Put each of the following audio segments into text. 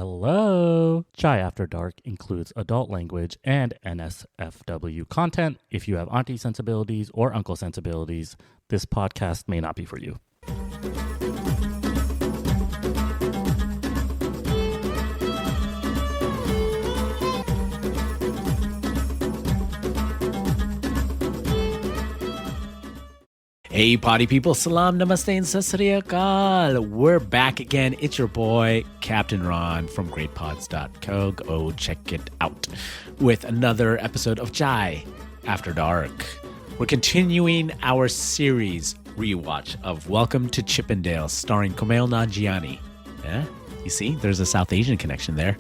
Hello. Chai After Dark includes adult language and NSFW content. If you have auntie sensibilities or uncle sensibilities, this podcast may not be for you. Hey, party people, salam, namaste, and sasriyakal. We're back again. It's your boy, Captain Ron from greatpods.co. Go check it out with another episode of Chai After Dark. We're continuing our series rewatch of Welcome to Chippendales, starring Kumail Nanjiani. Yeah, you see, there's a South Asian connection there.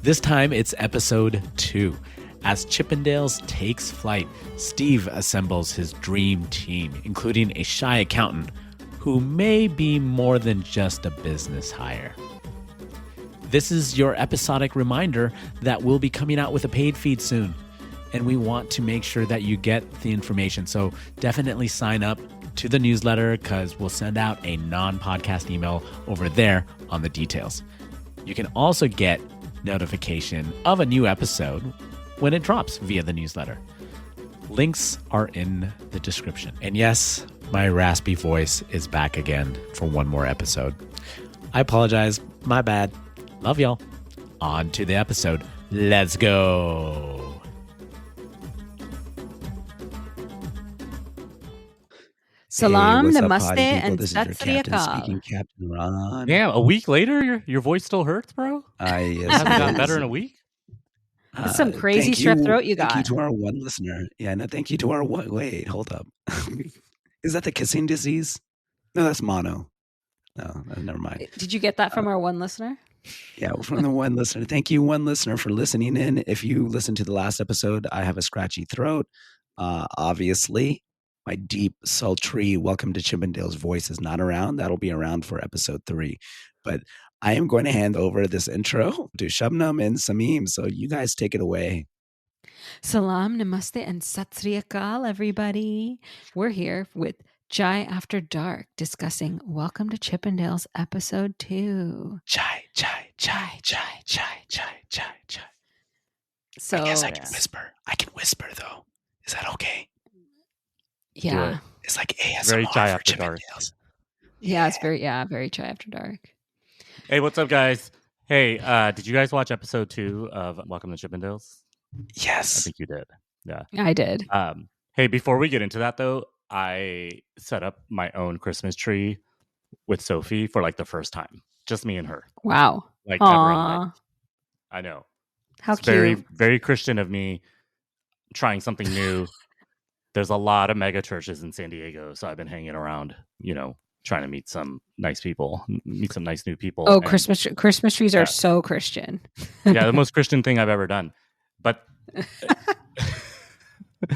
This time, it's episode 2. As Chippendales takes flight, Steve assembles his dream team, including a shy accountant who may be more than just a business hire. This is your episodic reminder that we'll be coming out with a paid feed soon, and we want to make sure that you get the information. So definitely sign up to the newsletter because we'll send out a non-podcast email over there on the details. You can also get notification of a new episode when it drops via the newsletter. Links are in the description. And yes, my raspy voice is back again for one more episode. I apologize. My bad. Love y'all. On to the episode. Let's go. Salam, Hey, what's up, namaste, party people? and This is your sat captain sri akal. speaking, Captain Ron. Damn, a week later, your voice still hurts, bro? Yes, Haven't it gotten is. better in a week? That's some crazy Thank strep throat you Thank you got. to our one listener. Yeah, no, thank you to our one. Wait, hold up. Is that the kissing disease? No, that's mono. No, never mind. Did you get that from our one listener? Yeah, from the one listener. Thank you, one listener, for listening in. If you listened to the last episode, I have a scratchy throat. Obviously, my deep, sultry Welcome to Chippendales voice is not around. That'll be around for episode 3. But I am going to hand over this intro to Shabnam and Sameem. So you guys take it away. Salam, namaste, and sat sri akal, everybody. We're here with Chai After Dark discussing Welcome to Chippendales episode 2. Chai, chai, chai, chai, chai, chai, chai, chai. So, I guess I can whisper. I can whisper, though. Is that okay? yeah. It's like ASMR Very Chai for After Dark. Chippendales. Yeah, it's very Chai After Dark. Hey, what's up, guys? Hey, did you guys watch episode 2 of Welcome to Chippendales? I Yes. think you did. Yeah. I did. Hey, before we get into that, though, I set up my own Christmas tree with Sophie for like the first time. Just me and her. Wow. Like ever in Aw. life. I know. How It's cute. very, very Christian of me trying something new. There's a lot of mega churches in San Diego, so I've been hanging around, trying to meet some nice people, meet some nice new people. Oh, and, Christmas trees Yeah. are so Christian. yeah, the most Christian thing I've ever done. But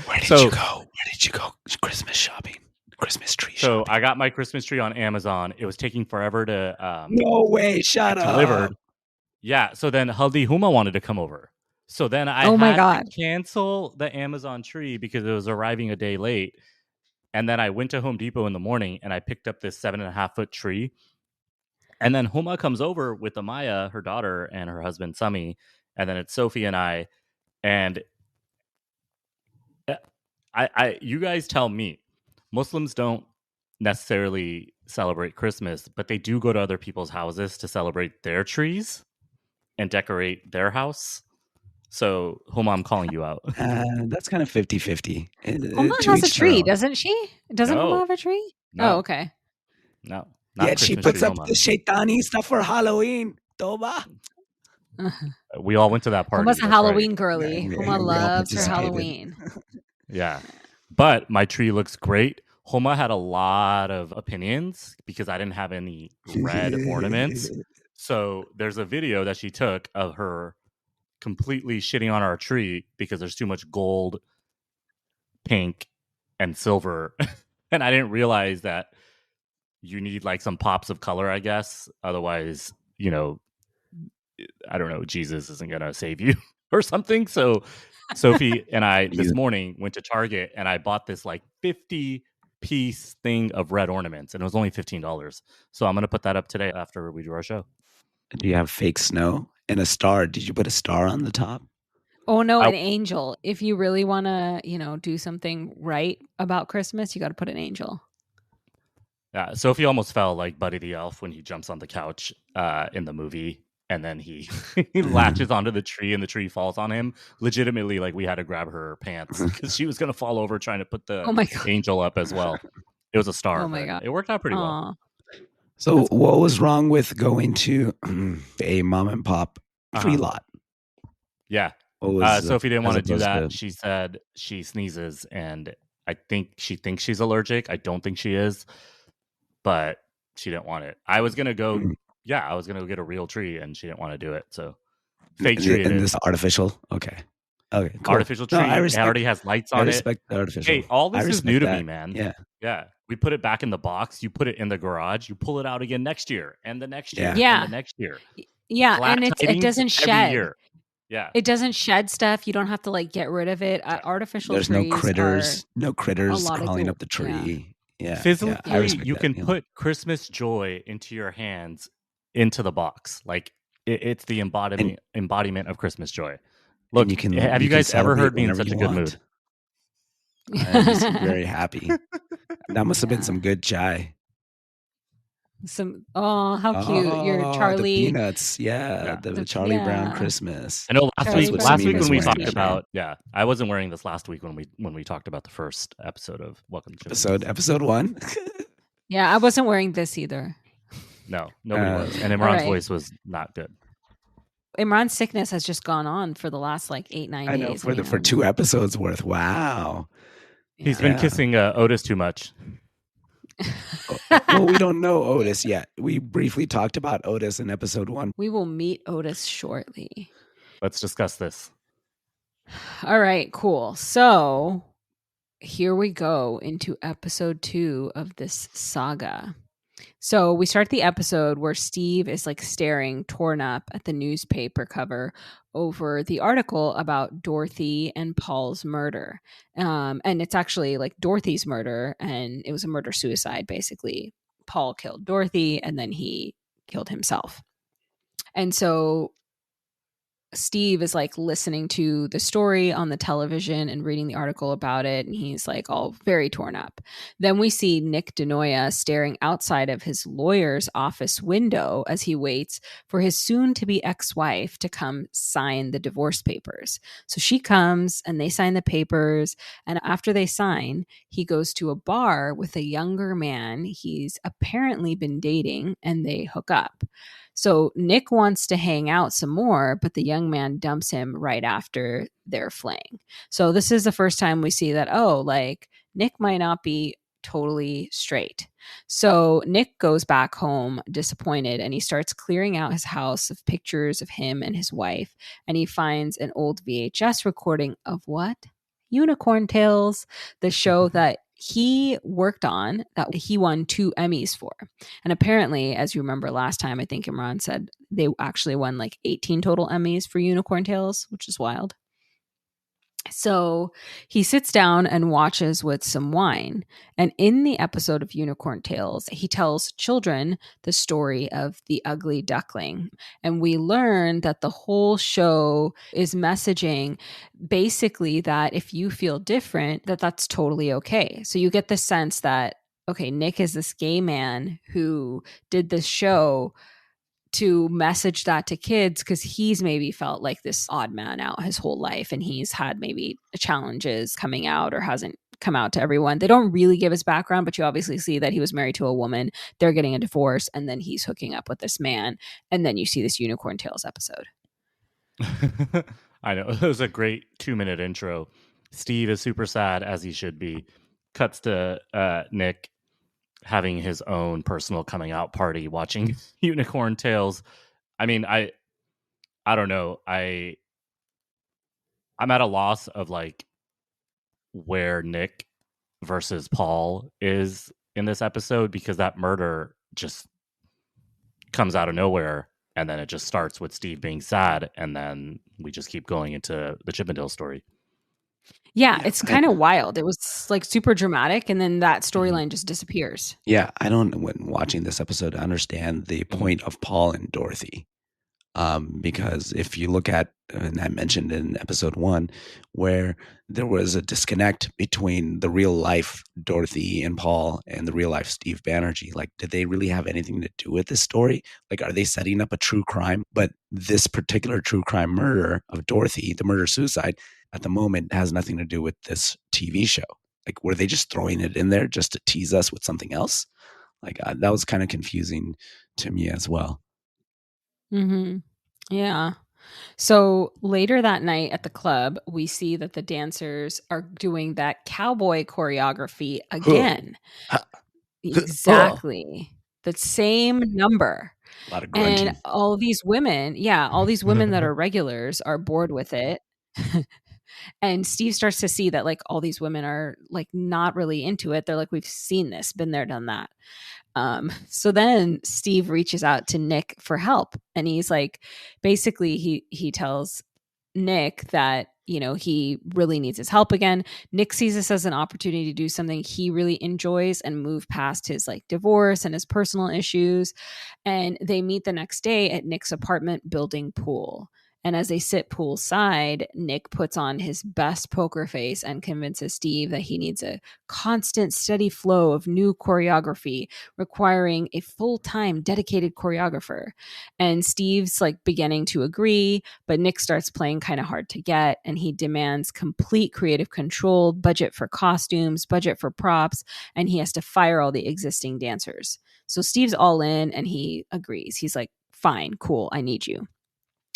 Where did So- you go? Where did you go? Christmas shopping. Christmas tree so shopping. I got my Christmas tree on Amazon. It was taking forever to No way. Shut get up. delivered. Yeah, so then Haldi Huma wanted to come over. So then I Oh my had God. to cancel the Amazon tree because it was arriving a day late. And then I went to Home Depot in the morning and I picked up this 7.5-foot tree. And then Huma comes over with Amaya, her daughter, and her husband Sami. And then it's Sophie and I. And you guys tell me, Muslims don't necessarily celebrate Christmas, but they do go to other people's houses to celebrate their trees and decorate their house. So, Huma, I'm calling you out. That's kind of 50-50. Uma To has a each their tree, own. doesn't she? Doesn't No. Uma have a tree? No. Oh, okay. No, not Yet she Christmas puts tree, up Huma. the shaitani stuff for Halloween. Toba. We all went to that party. Uma's a that's Halloween right. girly. Yeah, Uma we all loves her participated. Halloween. Yeah. But my tree looks great. Homa had a lot of opinions because I didn't have any red ornaments. So there's a video that she took of her completely shitting on our tree because there's too much gold, pink, and silver. And I didn't realize that you need like some pops of color, I guess. Otherwise, I don't know, Jesus isn't going to save you or something. So Sophie and I this morning went to Target and I bought this like 50-piece thing of red ornaments and it was only $15. So I'm going to put that up today after we do our show. Do you have fake snow And a star. Did you put a star on the top? Oh no, an angel. If you really want to, do something right about Christmas, you got to put an angel. Yeah, Sophie almost fell like Buddy the Elf when he jumps on the couch in the movie, and then he latches onto the tree, and the tree falls on him. Legitimately, like we had to grab her pants because she was gonna fall over trying to put the angel up as well. It was a star. Oh my God. It worked out pretty well. So what was wrong with going to a mom and pop free lot? Yeah. Sophie didn't want to do that. She said she sneezes, and I think she thinks she's allergic. I don't think she is, but she didn't want it. I was gonna go. Yeah, I was gonna go get a real tree, and she didn't want to do it. So fake tree. And this artificial. Okay. Cool. Artificial tree. It already has lights on it. I respect the artificial. Hey, all this is new to me, man. Yeah. We put it back in the box. You put it in the garage. You pull it out again next year, and the next year, and the next year. Yeah, and it doesn't shed. Year. Yeah, it doesn't shed stuff. You don't have to like get rid of it. Artificial. There's trees no critters crawling up the tree. Yeah. Physically, you can put Christmas joy into your hands, into the box. Like it's the embodiment of Christmas joy. Look, have you guys ever heard me in such a good mood? I'm just very happy. That must have been some good chai. How cute. Your Charlie. The peanuts. The Charlie Brown Christmas. I know last week when we talked about, I wasn't wearing this last week when we talked about the first episode of Welcome to Chippendales. Episode 1. Yeah, I wasn't wearing this either. No, nobody was. And Imran's voice was not good. Imran's sickness has just gone on for the last 8-9 days. I know, for 2 episodes worth. Wow. He's been kissing Otis too much. Well, we don't know Otis yet. We briefly talked about Otis in episode 1. We will meet Otis shortly. Let's discuss this. All right, cool. So here we go into episode 2 of this saga. So we start the episode where Steve is staring torn up at the newspaper cover over the article about Dorothy and Paul's murder. And it's actually Dorothy's murder, and it was a murder-suicide, basically. Paul killed Dorothy, and then he killed himself. And so Steve is listening to the story on the television and reading the article about it, and he's all very torn up. Then we see Nick DeNoia staring outside of his lawyer's office window as he waits for his soon-to-be ex-wife to come sign the divorce papers. So she comes and they sign the papers, and after they sign, he goes to a bar with a younger man he's apparently been dating, and they hook up. So Nick wants to hang out some more, but the young man dumps him right after their fling. So this is the first time we see that, Nick might not be totally straight. So Nick goes back home disappointed, and he starts clearing out his house of pictures of him and his wife. And he finds an old VHS recording of what? Unicorn Tales, the show that he worked on, that he won 2 Emmys for. And apparently, as you remember last time, I think Imran said they actually won 18 total Emmys for Unicorn Tales, which is wild. So he sits down and watches with some wine. And in the episode of Unicorn Tales, he tells children the story of the ugly duckling. And we learn that the whole show is messaging basically that if you feel different, that's totally okay. So you get the sense that, okay, Nick is this gay man who did this show to message that to kids because he's maybe felt like this odd man out his whole life, and he's had maybe challenges coming out or hasn't come out to everyone. They don't really give his background, but you obviously see that he was married to a woman, they're getting a divorce, and then he's hooking up with this man, and then you see this Unicorn Tales episode. I know. It was a great 2-minute intro. Steve is super sad, as he should be. Cuts to Nick having his own personal coming out party, watching Unicorn Tales. I mean, I don't know. I'm at a loss of where Nick versus Paul is in this episode, because that murder just comes out of nowhere, and then it just starts with Steve being sad, and then we just keep going into the Chippendale story. Yeah, it's kind of wild. It was super dramatic, and then that storyline just disappears. Yeah, I don't, when watching this episode, understand the point of Paul and Dorothy. Because if you look at, and I mentioned in episode 1, where there was a disconnect between the real life Dorothy and Paul and the real life Steve Banerjee. Like, did they really have anything to do with this story? Like, are they setting up a true crime? But this particular true crime murder of Dorothy, the murder-suicide, at the moment has nothing to do with this TV show. Like, were they just throwing it in there just to tease us with something else? Like, that was kind of confusing to me as well. Mm-hmm. Yeah. So later that night at the club, we see that the dancers are doing that cowboy choreography again. Ha- Exactly. The same number. A lot of And grunting. all these women that are regulars are bored with it. And Steve starts to see that like all these women are like not really into it. They're like, we've seen this, been there, done that. So then Steve reaches out to Nick for help, and he's like, basically he tells Nick that, you know, he really needs his help again. Nick sees this as an opportunity to do something he really enjoys and move past his like divorce and his personal issues. And they meet the next day at Nick's apartment building pool. And as they sit poolside, Nick puts on his best poker face and convinces Steve that he needs a constant, steady flow of new choreography, requiring a full-time dedicated choreographer. And Steve's like beginning to agree, but Nick starts playing kind of hard to get, and he demands complete creative control, budget for costumes, budget for props, and he has to fire all the existing dancers. So Steve's all in and he agrees. He's like, fine, cool, I need you.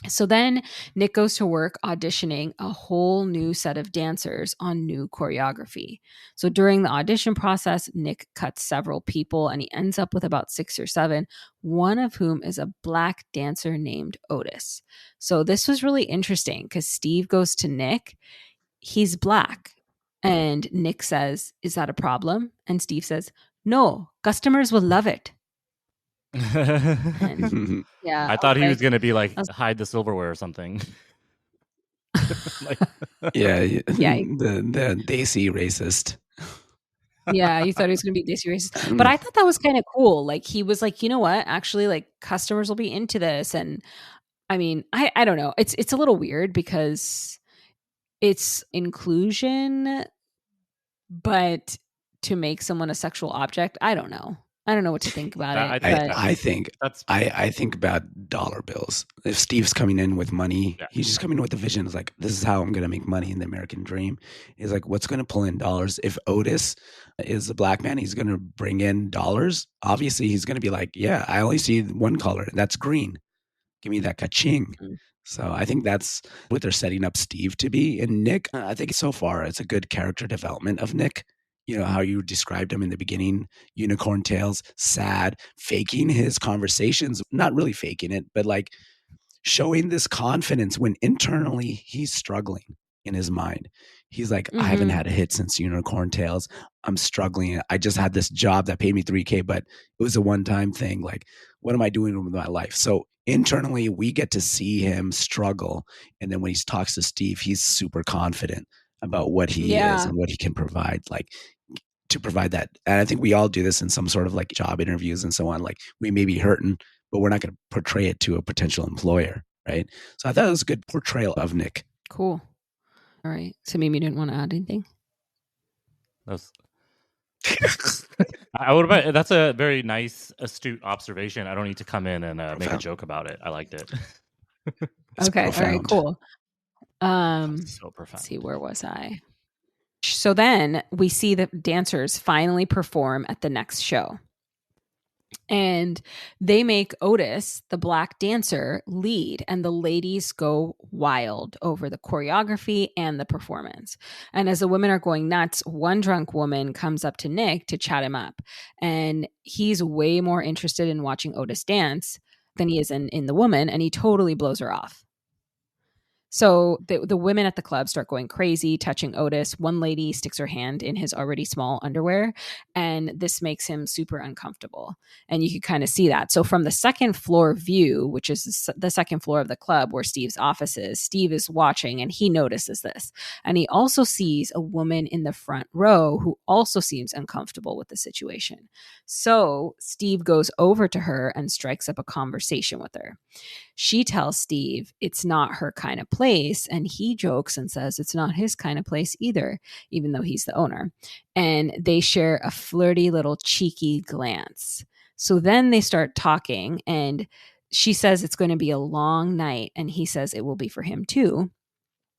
So then Nick goes to work auditioning a whole new set of dancers on new choreography. So during the audition process, Nick cuts several people and he ends up with about 6 or 7, one of whom is a black dancer named Otis. So this was really interesting because Steve goes to Nick. He's black. And Nick says, "Is that a problem?" And Steve says, "No, customers will love it." And yeah, I thought he was like, gonna be like I was- hide the silverware or something. Like, Yeah, Yeah. the Desi racist. Yeah, you thought he was going to be Desi racist. But I thought that was kind of cool. Like, he was like, you know what? Actually, like, customers will be into this. And I mean, I don't know. It's a little weird because it's inclusion, but to make someone a sexual object, I don't know. I don't know what to think about That- it. I But I think that's I think about dollar bills. If Steve's coming in with money, Yeah. he's just coming with the vision. It's like, this is how I'm going to make money in the American dream. He's like, what's going to pull in dollars? If Otis is a black man, he's going to bring in dollars. Obviously, he's going to be like, yeah, I only see one color, and that's green. Give me that ka-ching. Mm. So I think that's what they're setting up Steve to be. And Nick, I think so far it's a good character development of Nick. You know, how you described him in the beginning, unicorn tails, sad, faking his conversations, not really faking it, but like showing this confidence when internally he's struggling in his mind. He's like, I haven't had a hit since Unicorn Tales. I'm struggling. I just had this job that paid me $3,000, but it was a one-time thing. Like, what am I doing with my life? So internally, we get to see him struggle. And then when he talks to Steve, he's super confident about what he is yeah, and what he can provide. Like, to provide that. And I think we all do this in some sort of like job interviews and so on. Like, we may be hurting, but we're not going to portray it to a potential employer, right? So I thought it was a good portrayal of Nick. cool. All right. So maybe you didn't want to add anything? That's I would bet that's a very nice, astute observation. I don't need to come in and make a Profound. joke about it. I liked it. It's Okay. All right. profound. Cool. So profound. Let's see, where was I? So then we see the dancers finally perform at the next show. And they make Otis, the black dancer, lead, and the ladies go wild over the choreography and the performance. And as the women are going nuts, one drunk woman comes up to Nick to chat him up. And he's way more interested in watching Otis dance than he is in the woman, and he totally blows her off. So the women at the club start going crazy, touching Otis. One lady sticks her hand in his already small underwear, and this makes him super uncomfortable. And you can kind of see that. So from the second floor view, which is the second floor of the club where Steve's office is, Steve is watching and he notices this. And he also sees a woman in the front row who also seems uncomfortable with the situation. So Steve goes over to her and strikes up a conversation with her. She tells Steve it's not her kind of place, and he jokes and says it's not his kind of place either, even though he's the owner. And they share a flirty little cheeky glance. So then they start talking, and she says it's going to be a long night, and he says it will be for him too,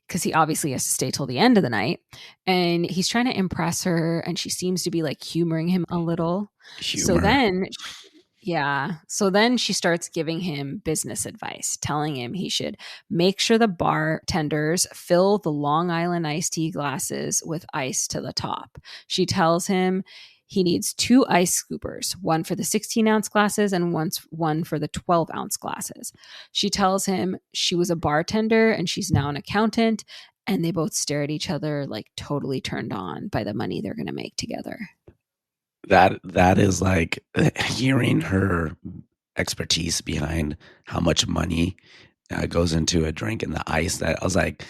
because he obviously has to stay till the end of the night. And he's trying to impress her, and she seems to be like humoring him a little. So then she starts giving him business advice, telling him he should make sure the bartenders fill the Long Island iced tea glasses with ice to the top. She tells him he needs 2 ice scoopers, one for the 16-ounce glasses and one for the 12-ounce glasses. She tells him she was a bartender and she's now an accountant, and they both stare at each other like totally turned on by the money they're going to make together. That is like hearing her expertise behind how much money goes into a drink and the ice. That I was like,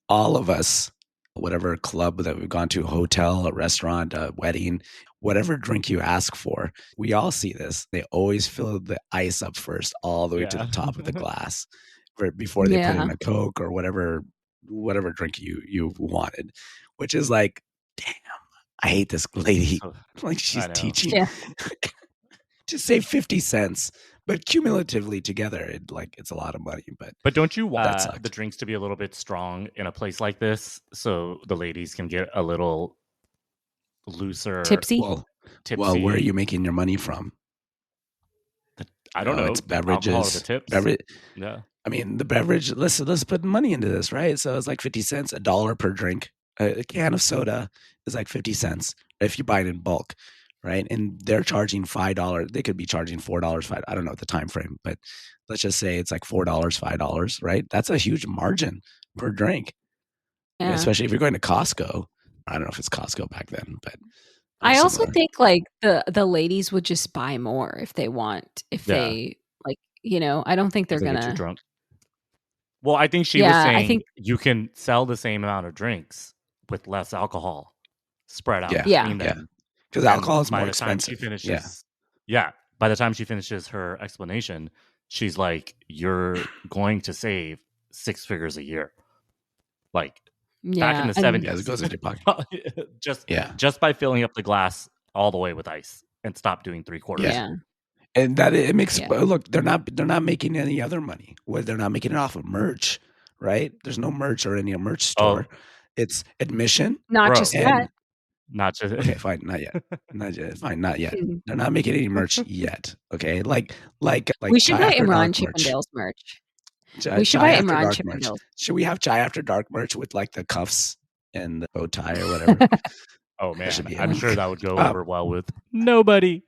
all of us, whatever club that we've gone to, hotel, a restaurant, a wedding, whatever drink you ask for, we all see this. They always fill the ice up first, all the way to the top of the glass before they put in a Coke or whatever drink you wanted, which is like, damn. I hate this lady. Like she's teaching to save 50 cents, but cumulatively together, it's a lot of money. But don't you want the drinks to be a little bit strong in a place like this, so the ladies can get a little looser, tipsy? Well, where are you making your money from? I don't know. It's beverages. Alcohol or the tips. Yeah. I mean, the beverage. Let's put money into this, right? So it's like 50 cents, $1 per drink. A can of soda is like 50 cents if you buy it in bulk, right? And they're charging $5. They could be charging $4, $5. I don't know the time frame, but let's just say it's like $4, $5, right? That's a huge margin per drink, especially if you're going to Costco. I don't know if it's Costco back then, but I also think like the ladies would just buy more if they want. They like, I don't think they're gonna get too drunk. Well, I think she was saying you can sell the same amount of drinks with less alcohol spread out between them. Because alcohol is more expensive. By the time she finishes her explanation, she's like, you're going to save 6 figures a year. Like back in the 70s. It goes into your pocket. just by filling up the glass all the way with ice and stop doing 3/4. Yeah. And that it makes look, they're not making any other money. Well, they're not making it off of merch, right? There's no merch or any merch store. It's admission. Not just yet. Not just okay, fine, not yet. Fine, not yet. They're not making any merch yet. Okay, like we should buy Imran Chippendales merch. We should buy Imran Chippendales. Should we have Chai After Dark merch with like the cuffs and the bow tie or whatever? Oh man, I'm sure that would go over well with nobody.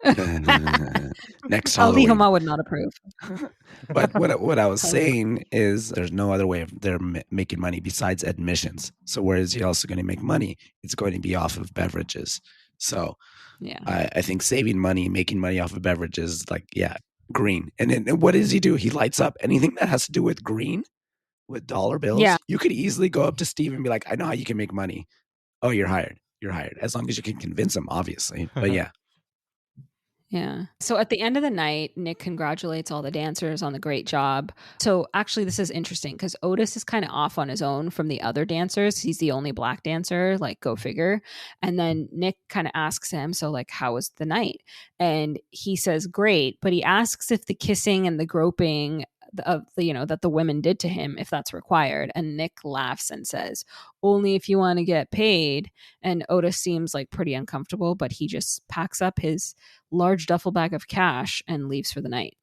Next Halloween. Ali Homa would not approve. But what I was saying is there's no other way of they're making money besides admissions. So where is he also going to make money? It's going to be off of beverages. So I think saving money, making money off of beverages, green. And then what does he do? He lights up anything that has to do with green, with dollar bills. Yeah. You could easily go up to Steve and be like, I know how you can make money. Oh, you're hired. You're hired. As long as you can convince him, obviously. But yeah. Yeah. So at the end of the night, Nick congratulates all the dancers on the great job. So actually, this is interesting because Otis is kind of off on his own from the other dancers. He's the only black dancer, like go figure. And then Nick kind of asks him, so like, how was the night? And he says, great. But he asks if the kissing and the groping that the women did to him, if that's required. And Nick laughs and says, only if you want to get paid. And Otis seems like pretty uncomfortable, but he just packs up his large duffel bag of cash and leaves for the night.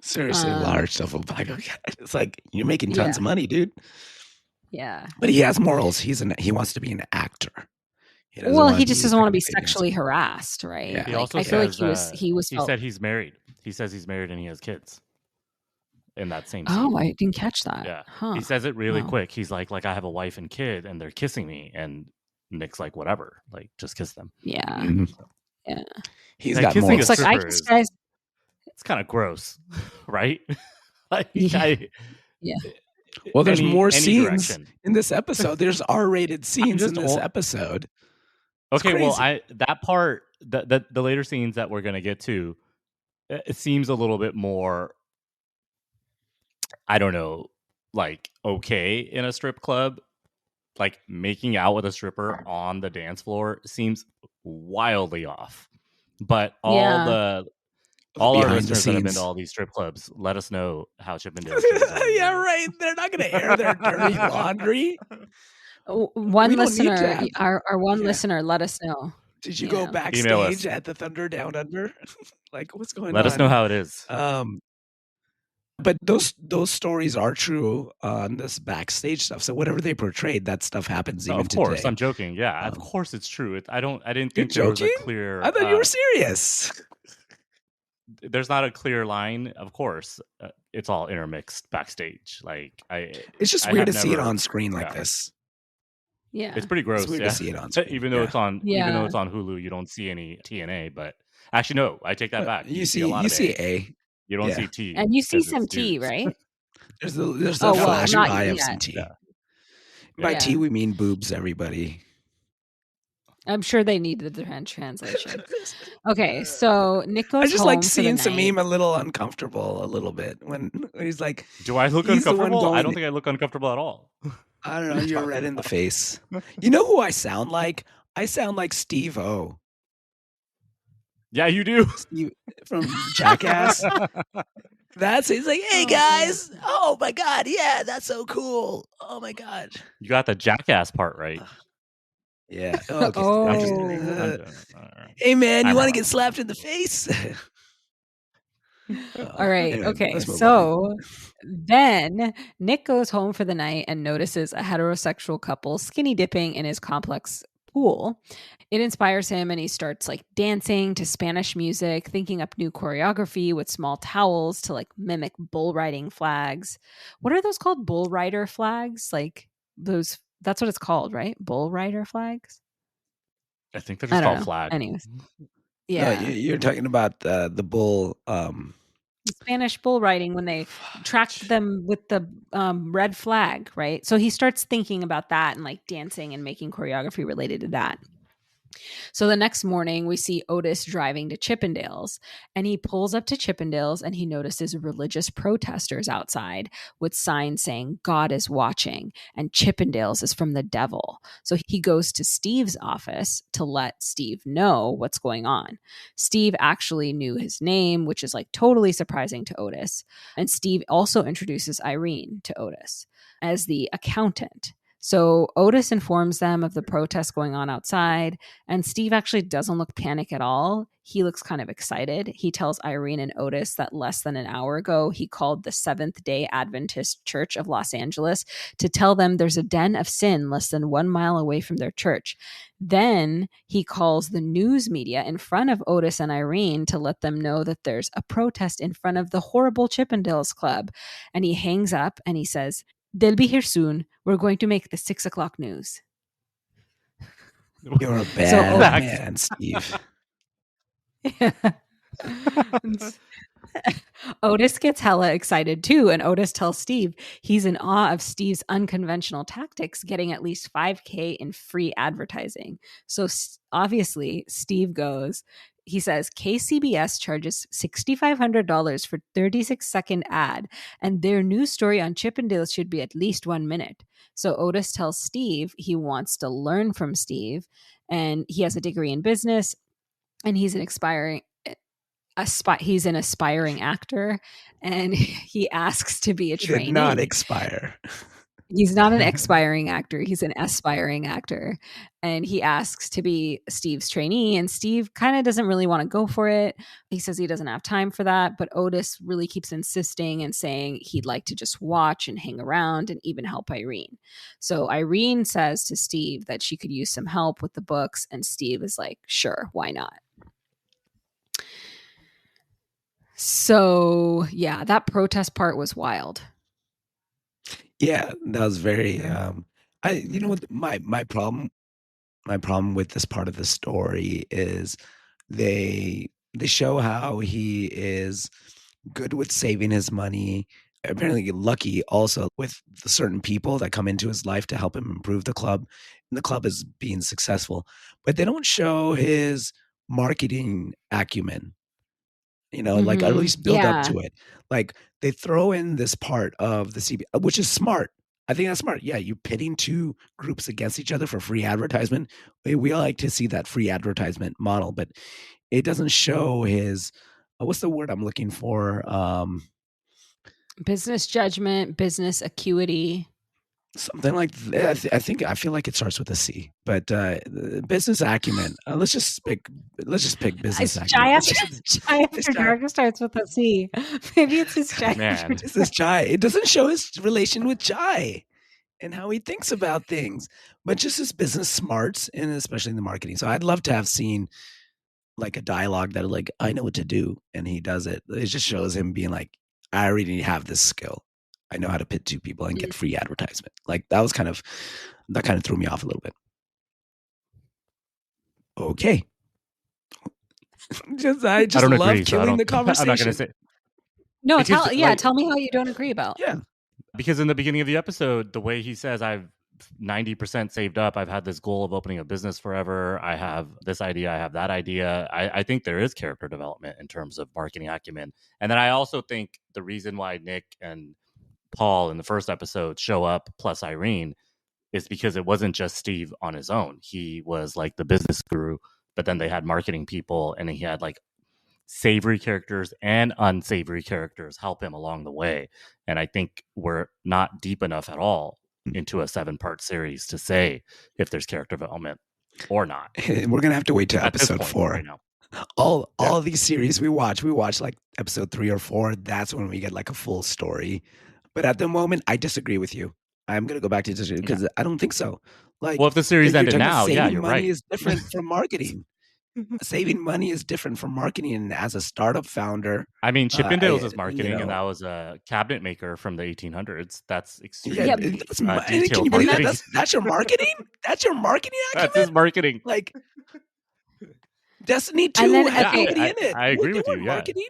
Seriously, large duffel bag of cash. It's like, you're making tons of money, dude. Yeah. But he has morals. He wants to be an actor. He just doesn't want to be sexually harassed, right? Yeah. He also I feel like he was. He said he's married. He says he's married and he has kids. in that same scene. Oh, I didn't catch that. Yeah. Huh. He says it really Wow. quick. He's like, I have a wife and kid and they're kissing me. And Nick's like, whatever, like just kiss them. Yeah. Mhm. Yeah. He's Like, got kissing more. a It's like, I stripper kiss is- guys. It's kind of gross, right? Like, Yeah. Yeah. Well, there's more any scenes direction. in this episode. There's R-rated scenes just in this all- episode. It's Okay, well, crazy. that part, the later scenes that we're gonna get to, it seems a little bit more, I don't know, like okay in a strip club. Like making out with a stripper on the dance floor seems wildly off. But all Yeah. our Behind the listeners that have been scenes. to all these strip clubs, let us know how Chippendales shows are. Yeah, right. They're not going to air their dirty laundry. One We don't need listener, that. our one Yeah. listener, let us know. Did you Yeah. go Email us. backstage at the Thunder Down Under? Like, what's going on? Let us know how it is. But those stories are true on this backstage stuff. So whatever they portrayed, that stuff happens even Of course, today. I'm joking. Yeah, of course it's true. I didn't You're think there was a joking? clear. I thought you were serious. There's not a clear line. Of course, it's all intermixed backstage. Like It's just I weird to have see it never- on screen like yeah. this. Yeah. It's pretty gross. It's weird Yeah. to see it on screen. Even though Yeah. it's on, Yeah. even though it's on Hulu, you don't see any TNA. But actually, no, I take that back. You see a lot of A. A. You don't Yeah. see T. And you see 'cause some it's tea, dudes. right? There's the Oh, well, flash not by of yet. some tea. Yeah. By Yeah. tea, we mean boobs, everybody. I'm sure they needed the translation. Okay, so Nick goes I just home like for the seeing Samim night. a little uncomfortable a little bit when he's like, Do I look He's the one uncomfortable? I going- don't think I look uncomfortable at all. I don't know, you're red in the face. You know who I sound like? I sound like Steve-O Yeah, you do. Steve, from Jackass. He's like, hey Oh, guys, oh my god, yeah, that's so cool. Oh my god. You got the jackass part right. Yeah. Okay. Oh. I'm just Oh. kidding. I'm just- all right. Hey man, you I'm want to wrong. get slapped in the face? All right. Anyway, Okay. let's move on. So then Nick goes home for the night and notices a heterosexual couple skinny dipping in his complex pool. It inspires him and he starts like dancing to Spanish music, thinking up new choreography with small towels to like mimic bull riding flags. What are those called? Bull rider flags? Like those, that's what it's called, right? Bull rider flags? I think they're I just don't called know. flag. Anyways. No, Yeah. you're talking about the bull. Spanish bull riding when they tracked them with the red flag, right? So he starts thinking about that and like dancing and making choreography related to that. So the next morning, we see Otis driving to Chippendales, and he pulls up to Chippendales and he notices religious protesters outside with signs saying, God is watching, and Chippendales is from the devil. So he goes to Steve's office to let Steve know what's going on. Steve actually knew his name, which is like totally surprising to Otis. And Steve also introduces Irene to Otis as the accountant. So Otis informs them of the protest going on outside, and Steve actually doesn't look panicked at all. He looks kind of excited. He tells Irene and Otis that less than an hour ago, he called the Seventh-day Adventist Church of Los Angeles to tell them there's a den of sin less than 1 mile away from their church. Then he calls the news media in front of Otis and Irene to let them know that there's a protest in front of the horrible Chippendales Club. And he hangs up and he says, they'll be here soon. We're going to make the 6 o'clock news. You're a bad Otis- man, Steve. Otis gets hella excited too, and Otis tells Steve he's in awe of Steve's unconventional tactics, getting at least $5,000 in free advertising. So obviously, Steve goes, he says, KCBS charges $6,500 for 36-second ad, and their news story on Chippendales should be at least 1 minute. So Otis tells Steve he wants to learn from Steve, and he has a degree in business, and he's an aspiring actor, and he asks to be a He trainee. did not expire. He's not an expiring actor. He's an aspiring actor. And he asks to be Steve's trainee. And Steve kind of doesn't really want to go for it. He says he doesn't have time for that. But Otis really keeps insisting and saying he'd like to just watch and hang around and even help Irene. So Irene says to Steve that she could use some help with the books. And Steve is like, sure, why not? So yeah, that protest part was wild. Yeah, that was very. You know what my problem with this part of the story is they show how he is good with saving his money, apparently lucky also with the certain people that come into his life to help him improve the club, and the club is being successful. But they don't show his marketing acumen, like at least build up Yeah. to it. Like they throw in this part of the CB, which is smart. I think that's smart. Yeah, you pitting two groups against each other for free advertisement. We all like to see that free advertisement model, but it doesn't show his what's the word I'm looking for? Business judgment, business acuity. Something like that. I feel like it starts with a C, but business acumen. Let's just pick business acumen. Chai After Dark starts with a C. Maybe it's his Chai. Man. It's this Chai. It doesn't show his relation with Chai and how he thinks about things, but just his business smarts and especially in the marketing. So I'd love to have seen like a dialogue that like, I know what to do, and he does it. It just shows him being like, I already have this skill. I know how to pit two people and get free advertisement. Like that kind of threw me off a little bit. Okay. I just don't love agree, killing the conversation. I'm not going to say. No, Because, tell me how you don't agree about. Yeah. Because in the beginning of the episode, the way he says, I've 90% saved up. I've had this goal of opening a business forever. I have this idea. I have that idea. I think there is character development in terms of marketing acumen. And then I also think the reason why Nick and Paul in the first episode show up plus Irene is because it wasn't just Steve on his own. He was like the business guru, but then they had marketing people and he had like savory characters and unsavory characters help him along the way. And I think we're not deep enough at all into a 7-part series to say if there's character development or not. We're going to have to wait till episode 4 right now. All of these series we watch like episode 3 or 4. That's when we get like a full story. But at the moment, I disagree with you. I'm going to go back to disagree because I don't think so. Like, well, if the series ended now, yeah, you're money right. is different from marketing. Saving money is different from marketing. And as a startup founder, I mean, Chippendales is marketing, and that was a cabinet maker from the 1800s. That's extremely detailed marketing. That's your marketing. That's your marketing. That's his marketing. Like Destiny 2 has marketing in it. I agree with you. Yeah. Marketing.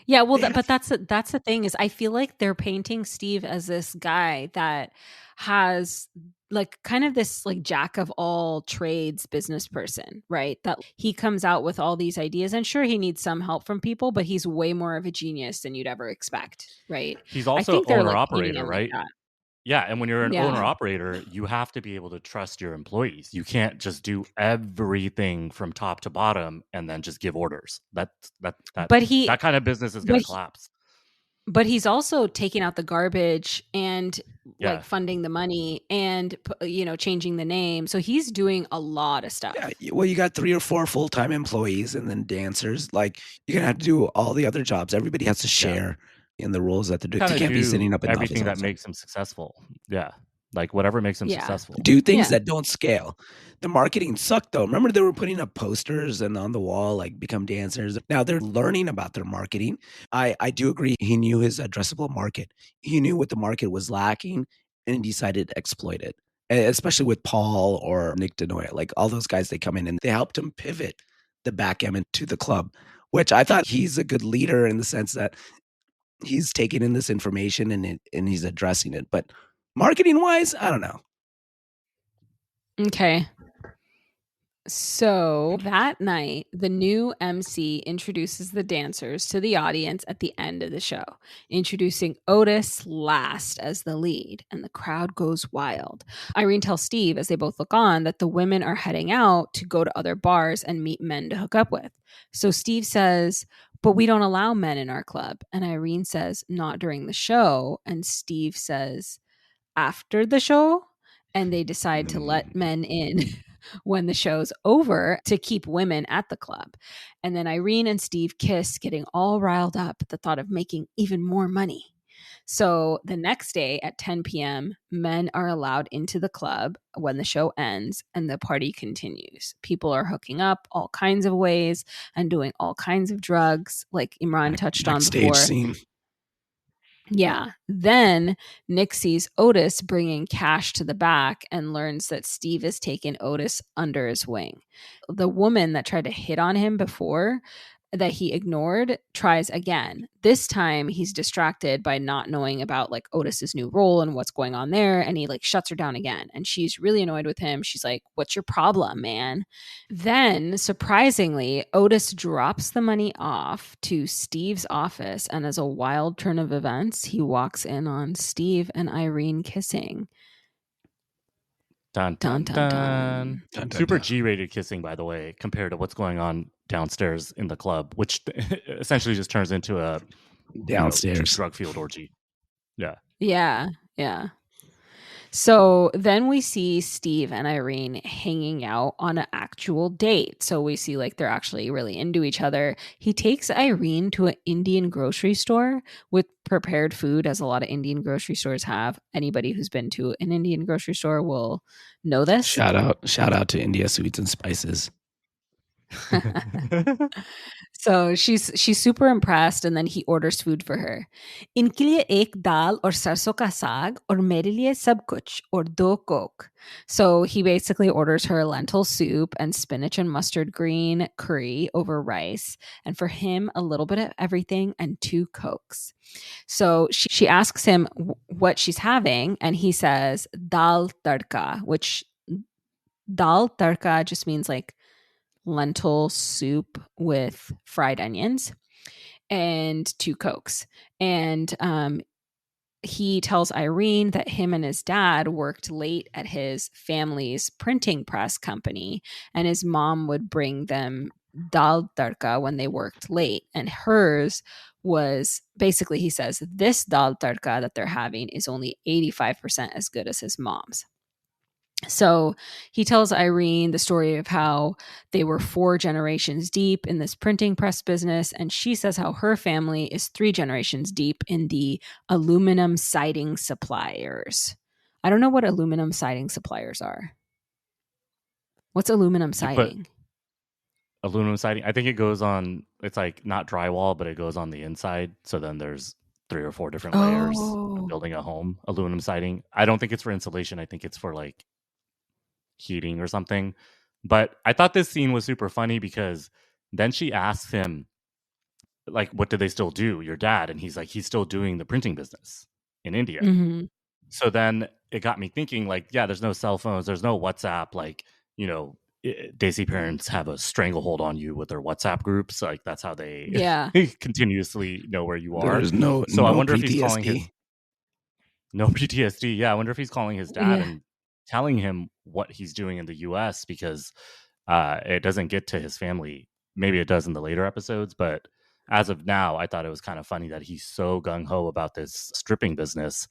Yeah, well, but that's the thing is, I feel like they're painting Steve as this guy that has like kind of this like jack of all trades business person, right? That he comes out with all these ideas, and sure, he needs some help from people, but he's way more of a genius than you'd ever expect, right? He's also owner operator, right? Yeah, and when you're an owner operator, you have to be able to trust your employees. You can't just do everything from top to bottom and then just give orders. That kind of business is going to collapse. But he's also taking out the garbage and like funding the money and changing the name. So he's doing a lot of stuff. Yeah, well, you got 3 or 4 full-time employees and then dancers. Like you're gonna have to do all the other jobs. Everybody has to share in the roles that they're doing. You can't be sitting up in everything that makes them successful. Yeah. Like whatever makes them successful. Do things that don't scale. The marketing sucked though. Remember they were putting up posters and on the wall, like become dancers. Now they're learning about their marketing. I do agree. He knew his addressable market. He knew what the market was lacking and he decided to exploit it. Especially with Paul or Nick Denoya. Like all those guys, they come in and they helped him pivot the backgammon to the club, which I thought he's a good leader in the sense that he's taking in this information and he's addressing it. But marketing wise, I don't know. Okay. So that night, the new MC introduces the dancers to the audience at the end of the show, introducing Otis last as the lead, and the crowd goes wild. Irene tells Steve, as they both look on, that the women are heading out to go to other bars and meet men to hook up with. So Steve says, but we don't allow men in our club. And Irene says, not during the show. And Steve says, after the show. And they decide to let men in when the show's over to keep women at the club. And then Irene and Steve kiss, getting all riled up at the thought of making even more money. So the next day at 10 p.m., men are allowed into the club when the show ends and the party continues. People are hooking up all kinds of ways and doing all kinds of drugs, like Imran touched on Backstage before. scene. Yeah. Then Nick sees Otis bringing cash to the back and learns that Steve has taken Otis under his wing. The woman that tried to hit on him before, that he ignored, tries again. This time he's distracted by not knowing about like Otis's new role and what's going on there, and he like shuts her down again, and she's really annoyed with him. She's like, "What's your problem, man?" Then surprisingly, Otis drops the money off to Steve's office, and as a wild turn of events, he walks in on Steve and Irene kissing. Dun, Dun, dun, dun, dun. dun. Dun, dun, Super dun. G-rated kissing, by the way, compared to what's going on downstairs in the club, which essentially just turns into a Downstairs. drug-fueled orgy. Yeah. Yeah, yeah. So then we see Steve and Irene hanging out on an actual date. So we see like they're actually really into each other. He takes Irene to an Indian grocery store with prepared food, as a lot of Indian grocery stores have. Anybody who's been to an Indian grocery store will know this. Shout out to India Sweets and Spices. So she's super impressed, and then he orders food for her. इनके लिए एक दाल और सरसों का साग और मेरे लिए सब कुछ और 2 Coke. So he basically orders her lentil soup and spinach and mustard green curry over rice, and for him a little bit of everything and 2 Cokes. So she asks him what she's having, and he says dal tadka, which dal tadka just means like lentil soup with fried onions, and 2 Cokes. And he tells Irene that him and his dad worked late at his family's printing press company, and his mom would bring them dal tadka when they worked late. And hers was basically, he says, this dal tadka that they're having is only 85% as good as his mom's. So he tells Irene the story of how they were 4 generations deep in this printing press business, and she says how her family is 3 generations deep in the aluminum siding suppliers. I don't know what aluminum siding suppliers are. What's aluminum siding? Aluminum siding, I think it goes on, it's like not drywall, but it goes on the inside. So then there's 3 or 4 different layers of building a home. Aluminum siding. I don't think it's for insulation. I think it's for like heating or something. But I thought this scene was super funny because then she asks him, like, what do they still do, your dad? And he's like, he's still doing the printing business in India. Mm-hmm. So then it got me thinking, like, yeah, there's no cell phones, there's no WhatsApp. Like, Desi parents have a stranglehold on you with their WhatsApp groups. Like, that's how they continuously know where you are. There's no I wonder PTSD. if he's calling his no PTSD. Yeah, I wonder if he's calling his dad and telling him what he's doing in the US, because it doesn't get to his family. Maybe it does in the later episodes, but as of now, I thought it was kind of funny that he's so gung-ho about this stripping business,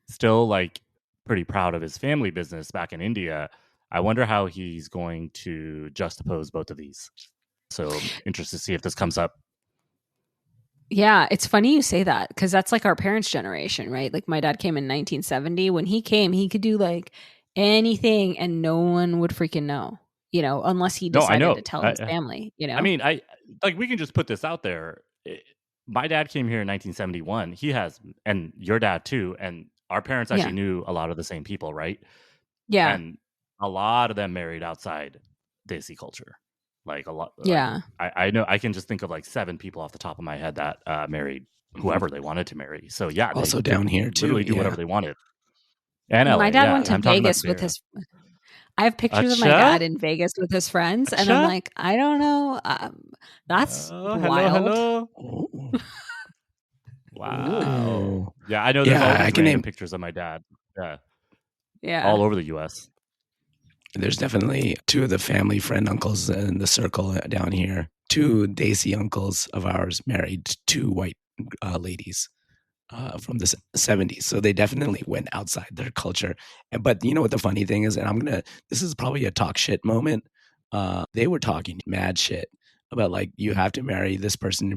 still like pretty proud of his family business back in India. I wonder how he's going to juxtapose both of these. So interested to see if this comes up. Yeah, it's funny you say that, because that's like our parents' generation, right? Like my dad came in 1970. When he came, he could do like anything and no one would freaking know, unless he decided to tell his family, I mean, we can just put this out there. My dad came here in 1971. He has, and your dad too, and our parents actually knew a lot of the same people, right? Yeah. And a lot of them married outside Desi culture. Like a lot. Yeah. I know, I can just think of like 7 people off the top of my head that married whoever they wanted to marry. So yeah. Also down here too. Literally do whatever they wanted. And my dad went to Vegas with his... I have pictures of my dad in Vegas with his friends, and I'm like, I don't know. That's wild. Hello. Oh. Wow. Yeah, I know there's all these random pictures of my dad. Yeah. All over the U.S. There's definitely 2 of the family friend uncles in the circle down here. 2 Desi uncles of ours married 2 white ladies from the 70s. So they definitely went outside their culture. But you know what the funny thing is? And this is probably a talk shit moment. They were talking mad shit about like, you have to marry this person.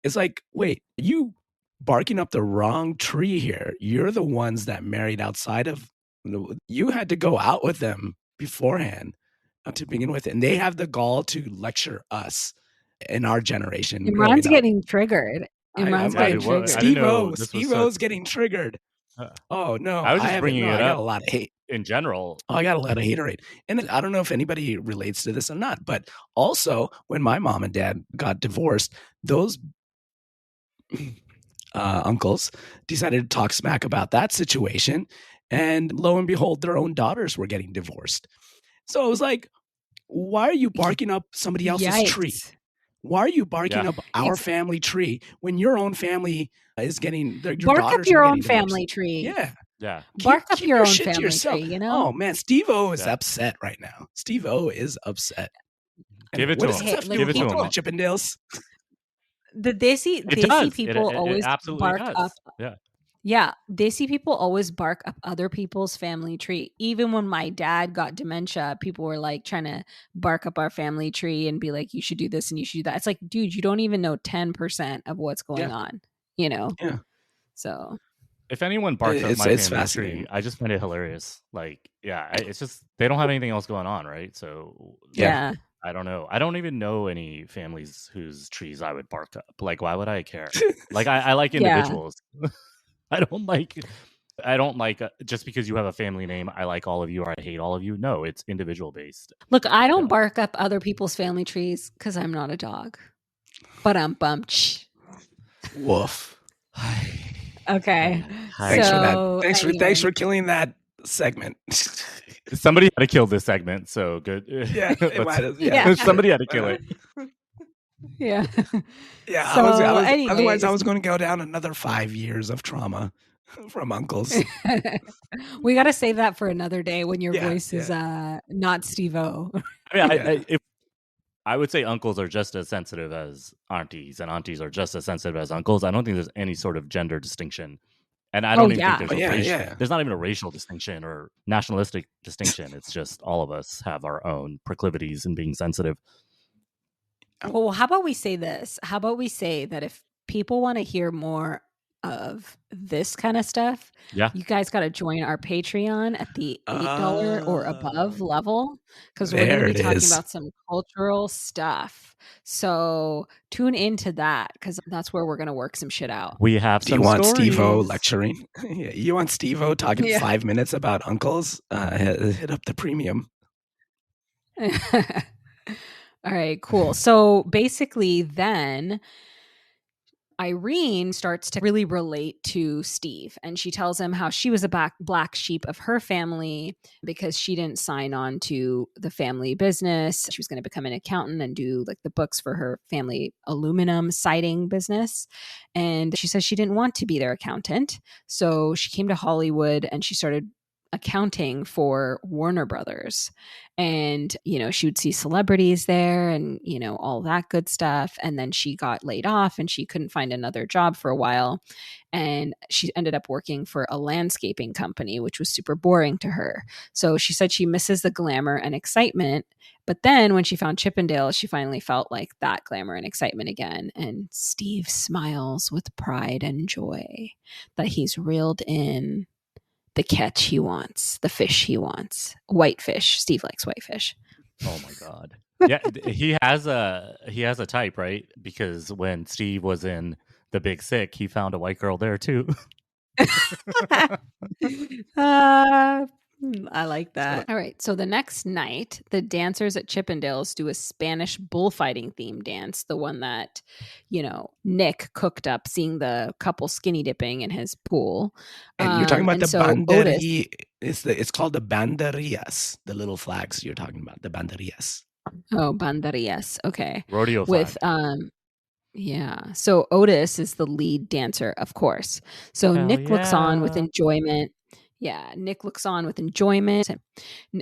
It's like, wait, you barking up the wrong tree here. You're the ones that married outside of. You had to go out with them beforehand to begin with, and they have the gall to lecture us in our generation. growing Imran's up. getting triggered. I'm Imran's I getting did what? I triggered. didn't know Steve-O, this was Steve-O's such- getting triggered. Uh, Oh no, I was just haven't- bringing no, it I got up a lot of hate. in general. Oh, I got a lot of haterade. And I don't know if anybody relates to this or not, but also when my mom and dad got divorced, those uncles decided to talk smack about that situation. And lo and behold, their own daughters were getting divorced. So it was like, why are you barking up somebody else's tree? Yikes. Why are you barking Yeah. up our family tree when your own family is getting your Bark up daughters your are own getting divorced? family tree. Yeah. Yeah. Bark up Keep your own shit to family yourself. tree, you know? Oh man, Steve-O is Yeah. upset right now. Steve-O is upset. And Give it what to does him. this have to do Give with it to people him. in Chippendales? The Desi It does. people It always absolutely bark does. up. Yeah. Yeah, Desi people always bark up other people's family tree. Even when my dad got dementia, people were like trying to bark up our family tree and be like, you should do this and you should do that. It's like, dude, you don't even know 10% of what's going on, you know? Yeah. So If anyone barks up It's- my it's family fascinating. tree, I just find it hilarious. Like, yeah, it's just they don't have anything else going on, right? So yeah. I don't know. I don't even know any families whose trees I would bark up. Like, why would I care? Like, I like Yeah. individuals. I don't like just because you have a family name, I like all of you or I hate all of you. No, it's individual based. Look, I don't Yeah. bark up other people's family trees because I'm not a dog. But I'm bumped. Woof. Okay. Thanks for that. So, Thanks anyway. for killing that segment. Somebody had to kill this segment, so good. Yeah, it might have- Yeah. Somebody had to kill it. Yeah. Yeah, So, otherwise I anyways. was going to go down another 5 years of trauma from uncles. We got to save that for another day when your Yeah, voice is not Steve-O. I mean, Yeah. I would say uncles are just as sensitive as aunties, and aunties are just as sensitive as uncles. I don't think there's any sort of gender distinction, and I don't even yeah. think there's Oh, a yeah, racial. yeah. There's not even a racial distinction or nationalistic distinction. It's just all of us have our own proclivities in being sensitive. Well, how about we say this? How about we say that if people want to hear more of this kind of stuff, Yeah. you guys got to join our Patreon at the $8 or above level because we're going There to it be talking is. about some cultural stuff. So tune into that because that's where we're going to work some shit out. We have Do you some want stories. Steve-O lecturing? Yeah, you want Steve-O talking Yeah. 5 minutes about uncles? Hit up the premium. All right, cool. So basically, then Irene starts to really relate to Steve, and she tells him how she was a black sheep of her family because she didn't sign on to the family business. She was going to become an accountant and do like the books for her family aluminum siding business. And she says she didn't want to be their accountant. So she came to Hollywood and she started accounting for Warner Brothers. And, you know, she would see celebrities there and, you know, all that good stuff. And then she got laid off and she couldn't find another job for a while. And she ended up working for a landscaping company, which was super boring to her. So she said she misses the glamour and excitement. But then when she found Chippendales, she finally felt like that glamour and excitement again. And Steve smiles with pride and joy that he's reeled in the catch he wants, the fish he wants. Whitefish. Steve likes whitefish. Oh my god. Yeah, he has a type, right? Because when Steve was in The Big Sick, he found a white girl there too. I like that. All right. So the next night, the dancers at Chippendales do a Spanish bullfighting theme dance, the one that, you know, Nick cooked up seeing the couple skinny dipping in his pool. And you're talking about and the so banderie. It's called the banderillas, the little flags you're talking about, the banderillas. Oh, banderillas. Okay. Rodeo With flag. yeah. So Otis is the lead dancer, of course. So Hell Nick looks on with yeah. enjoyment. Yeah, Nick looks on with enjoyment.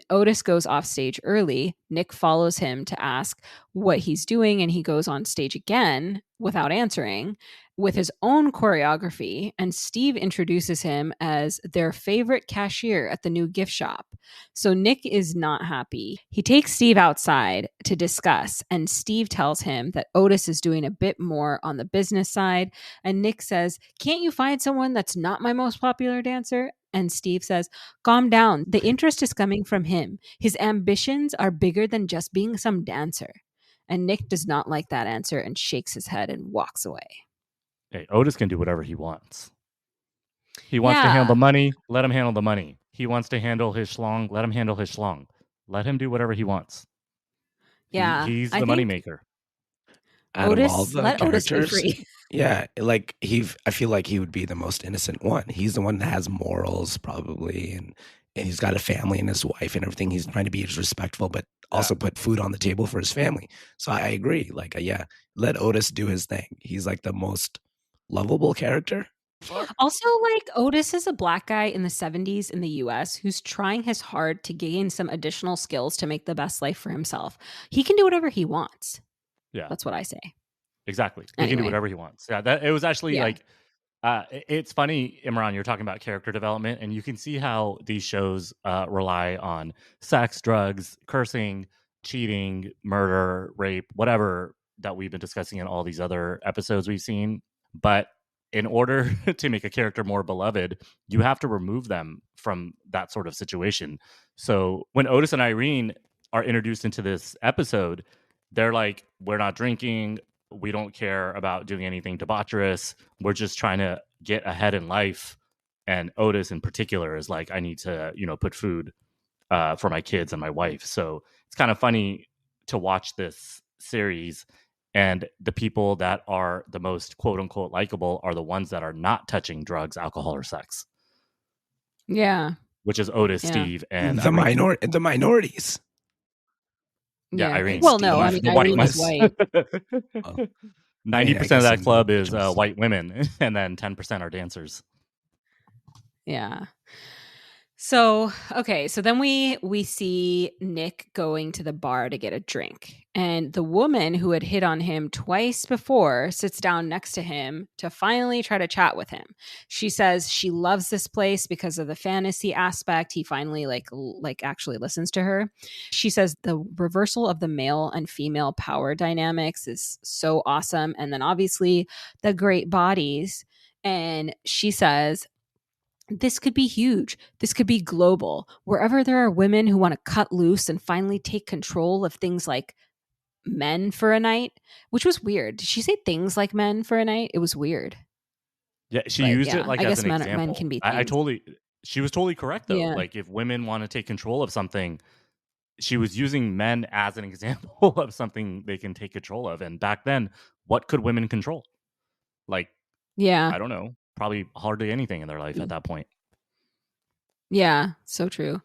Otis goes off stage early. Nick follows him to ask what he's doing, and he goes on stage again without answering. with his own choreography, and Steve introduces him as their favorite cashier at the new gift shop. So Nick is not happy. He takes Steve outside to discuss, and Steve tells him that Otis is doing a bit more on the business side. And Nick says, "Can't you find someone that's not my most popular dancer?" And Steve says, "Calm down. The interest is coming from him. His ambitions are bigger than just being some dancer." And Nick does not like that answer and shakes his head and walks away. Hey, Otis can do whatever he wants. He wants to handle the money, let him handle the money. He wants to handle his schlong, let him handle his schlong. Let him do whatever he wants. Yeah. He's the moneymaker. Out of all Otis, the let Otis be characters, free. yeah, like I feel like he would be the most innocent one. He's the one that has morals, probably, and he's got a family and his wife and everything. He's trying to be respectful, but also put food on the table for his family. So I agree. Like, yeah, let Otis do his thing. He's like the most lovable character. Also, like, Otis is a black guy in the 70s in the US who's trying his hard to gain some additional skills to make the best life for himself. He can do whatever he wants. Yeah. That's what I say. Exactly. He can do whatever he wants. Yeah, it was actually like, it's funny, Imran, you're talking about character development, and you can see how these shows rely on sex, drugs, cursing, cheating, murder, rape, whatever that we've been discussing in all these other episodes we've seen. But in order to make a character more beloved, you have to remove them from that sort of situation. So when Otis and Irene are introduced into this episode, they're like, we're not drinking. We don't care about doing anything debaucherous. We're just trying to get ahead in life. And Otis in particular is like, I need to, put food for my kids and my wife. So it's kind of funny to watch this series, and the people that are the most quote unquote likable are the ones that are not touching drugs, alcohol, or sex. Yeah. Which is Otis, Steve, and the minorities. Yeah, Irene. Well, no, I mean, Irene is white. 90% of that club is white women, and then 10% are dancers. Yeah. So, okay, so then we see Nick going to the bar to get a drink, and the woman who had hit on him twice before sits down next to him to finally try to chat with him. She says she loves this place because of the fantasy aspect. He finally like actually listens to her. She says the reversal of the male and female power dynamics is so awesome, and then obviously the great bodies. And she says, this could be huge. This could be global. Wherever there are women who want to cut loose and finally take control of things like men for a night, which was weird. Did she say things like men for a night? It was weird. Yeah, she used it like I as guess an men example. can be she was totally correct though. Yeah. Like if women want to take control of something, she was using men as an example of something they can take control of. And back then, what could women control? Like, I don't know, probably hardly anything in their life at that point. Yeah, so true.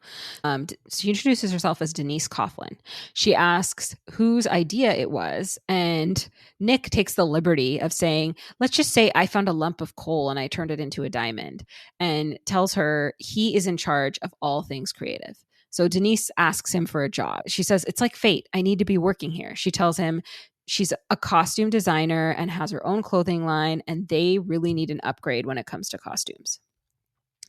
She introduces herself as Denise Coughlin. She asks whose idea it was, and Nick takes the liberty of saying, let's just say I found a lump of coal and I turned it into a diamond, and tells her he is in charge of all things creative. So Denise asks him for a job. She says, it's like fate. I need to be working here. She tells him she's a costume designer and has her own clothing line, and they really need an upgrade when it comes to costumes.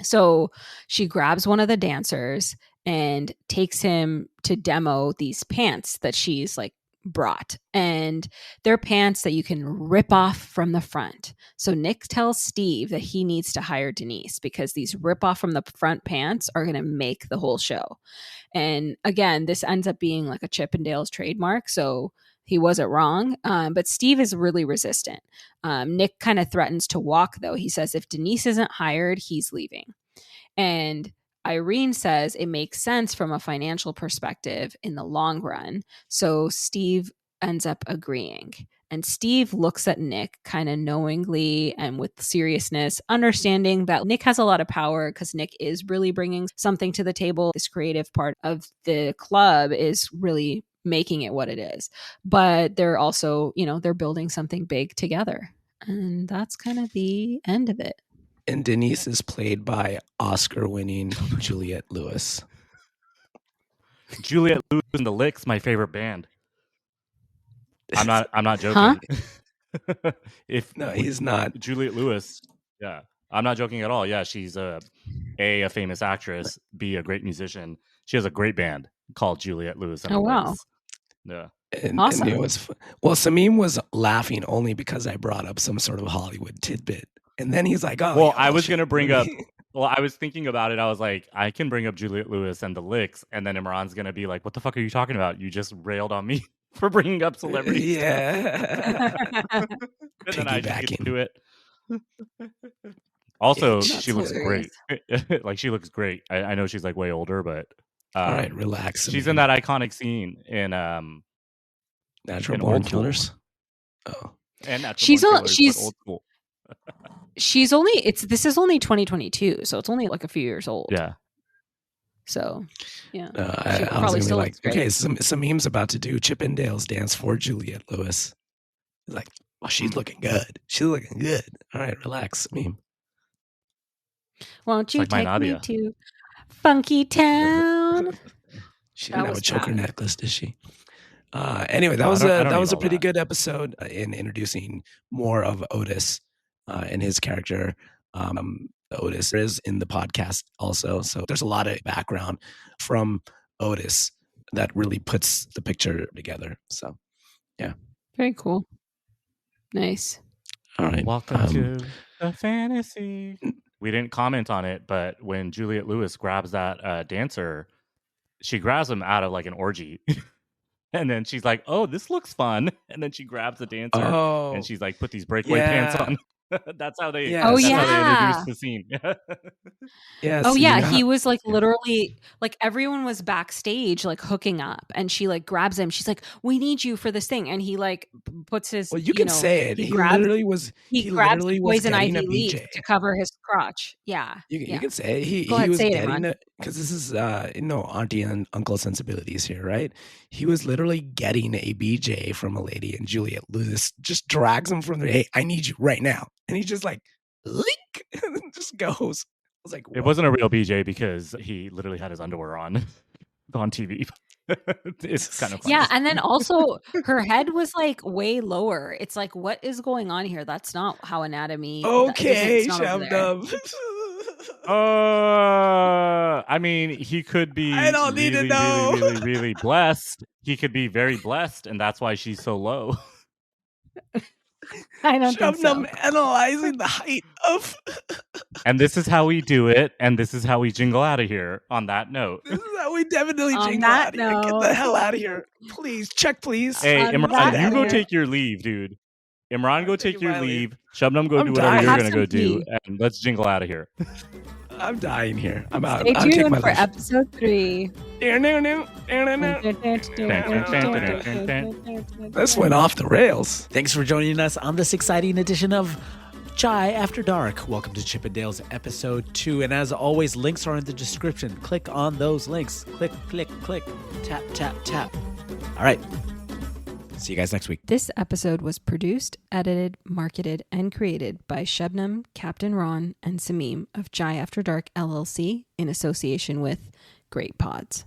So she grabs one of the dancers and takes him to demo these pants that she's like brought. And they're pants that you can rip off from the front. So Nick tells Steve that he needs to hire Denise because these rip off from the front pants are going to make the whole show. And again, this ends up being like a Chippendales trademark. So he wasn't wrong, but Steve is really resistant. Nick kind of threatens to walk, though. He says if Denise isn't hired, he's leaving. And Irene says it makes sense from a financial perspective in the long run. So Steve ends up agreeing. And Steve looks at Nick kind of knowingly and with seriousness, understanding that Nick has a lot of power because Nick is really bringing something to the table. This creative part of the club is really making it what it is, but they're also, they're building something big together, and that's kind of the end of it. And Denise is played by Oscar-winning Juliette Lewis. Juliette Lewis and the Licks, my favorite band. I'm not joking. Huh? If No, he's not. Juliette Lewis, yeah, I'm not joking at all. Yeah, she's a famous actress, B, a great musician. She has a great band called Juliette Lewis and Oh, the wow. Licks. Yeah. And Awesome. it was well, Samim was laughing only because I brought up some sort of Hollywood tidbit, and then he's like, "Oh, Well, yeah, I was shit." gonna bring up. Well, I was thinking about it. I was like, I can bring up Juliette Lewis and the Licks, and then Imran's gonna be like, "What the fuck are you talking about? You just railed on me for bringing up celebrities." Yeah. And then I just get Piggybacking. to it. Also, That's she looks hilarious. great. Like, she looks great. I know she's like way older, but All right, relax. she's Samim. in that iconic scene in Natural in Born Old School. Killers. Oh, and Natural She's Born on- Killers, she's- but Old School. She's only this is only 2022, so it's only like a few years old. Yeah. So, yeah. I She was probably gonna be still like, looks great. okay, Samim's about to do Chippendales dance for Juliette Lewis. He's like, oh, she's looking good. She's looking good. All right, relax, Samim. Won't you like my take me Nadia. to Funky Town? She That didn't have a was choker bad. necklace, did she? Anyway, that No, I was don't- I a don't that need was a all pretty that. good episode in introducing more of Otis and his character. Otis is in the podcast also, so there's a lot of background from Otis that really puts the picture together. So, Very cool. Nice. all right, Welcome to the fantasy. We didn't comment on it, but when Juliette Lewis grabs that dancer, she grabs him out of like an orgy. And then she's like, "Oh, this looks fun." And then she grabs the dancer Oh, and she's like, "Put these breakaway pants yeah. on." That's how they. Yes. Oh, That's how yeah. they introduced the scene. Yes. Oh you yeah, know he how- was like literally like everyone was backstage like hooking up, and she like grabs him. She's like, "We need you for this thing," and he like puts his. Well, you can know, say it. He He grabs. literally was. He He grabs literally the was poison getting a ivy leaf BJ. to cover his crotch. Yeah. You yeah. can say he Go ahead, was say it, getting Imran. it because this is auntie and uncle sensibilities here, right? He was literally getting a BJ from a lady, and Juliette Lewis just drags him from the. Hey, I need you right now, and he just like link and then just goes. I was like, It whoa. wasn't a real BJ because he literally had his underwear on TV. It's kind of funny. Yeah, and then also her head was like way lower. It's like, what is going on here? That's not how anatomy. Okay, it's not over there. Shabnam. I mean, he could be I don't need to really, know. really, really, really blessed. He could be very blessed, and that's why she's so low. I don't think so. Shabnam analyzing the height of. And this is how we do it, and this is how we jingle out of here on that note. This is how we definitely On jingle that out of here. Get the note- hell out of here. Please, check, please. Hey, On Imran, that you go note- take your leave, dude. Imran, go take taking your my leave. leave. Shabnam, go I'm do whatever dying. you're Have going to some go do, tea. and let's jingle out of here. I'm dying here. I'm out. Stay I'll take tuned my for leave. episode 3. This went off the rails. Thanks for joining us on this exciting edition of Chai After Dark. Welcome to Chippendales episode 2. And as always, links are in the description. Click on those links. Click, click, click. Tap, tap, tap. All right. See you guys next week. This episode was produced, edited, marketed, and created by Shebnam, Captain Ron, and Samim of Chai After Dark LLC in association with Great Pods.